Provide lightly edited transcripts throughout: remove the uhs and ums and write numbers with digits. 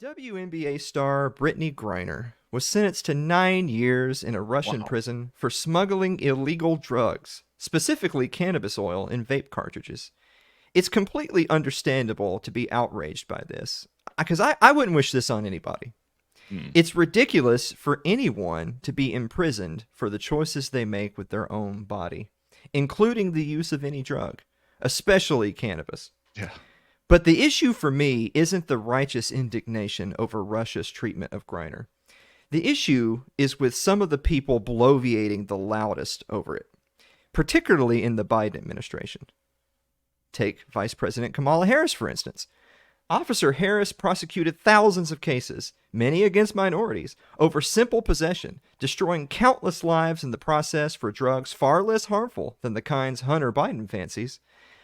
WNBA star Brittney Griner was sentenced to 9 years in a Russian Wow. prison for smuggling illegal drugs, specifically cannabis oil in vape cartridges. It's completely understandable to be outraged by this, because I wouldn't wish this on anybody. Mm. It's ridiculous for anyone to be imprisoned for the choices they make with their own body, including the use of any drug, especially cannabis. Yeah. But the issue for me isn't the righteous indignation over Russia's treatment of Griner. The issue is with some of the people bloviating the loudest over it, particularly in the Biden administration. Take Vice President Kamala Harris, for instance. Officer Harris prosecuted thousands of cases, many against minorities, over simple possession, destroying countless lives in the process for drugs far less harmful than the kinds Hunter Biden fancies.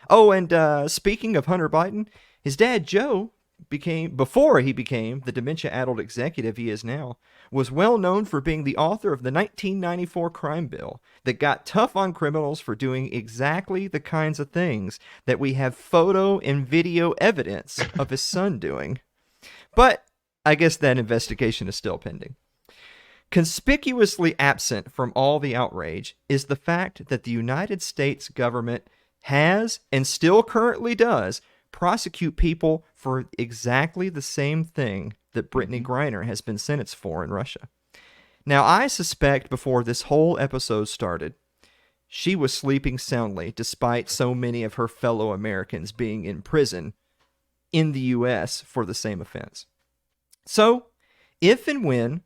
Oh, and speaking of Hunter Biden, his dad, Joe, before he became the dementia-addled executive he is now, was well known for being the author of the 1994 crime bill that got tough on criminals for doing exactly the kinds of things that we have photo and video evidence of his son doing. But I guess that investigation is still pending. Conspicuously absent from all the outrage is the fact that the United States government has, and still currently does, prosecute people for exactly the same thing that Brittney Griner has been sentenced for in Russia. Now, I suspect before this whole episode started, she was sleeping soundly despite so many of her fellow Americans being in prison in the U.S. for the same offense. So, if and when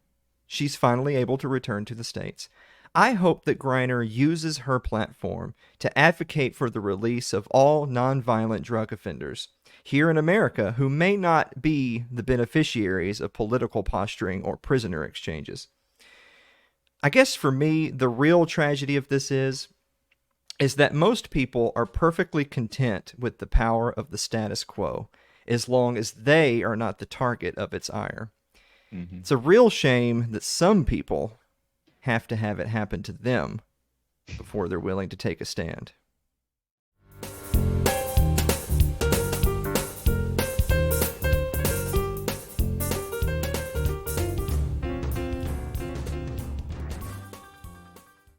she's finally able to return to the States, I hope that Griner uses her platform to advocate for the release of all nonviolent drug offenders here in America who may not be the beneficiaries of political posturing or prisoner exchanges. I guess for me, the real tragedy of this is that most people are perfectly content with the power of the status quo as long as they are not the target of its ire. Mm-hmm. It's a real shame that some people have to have it happen to them before they're willing to take a stand.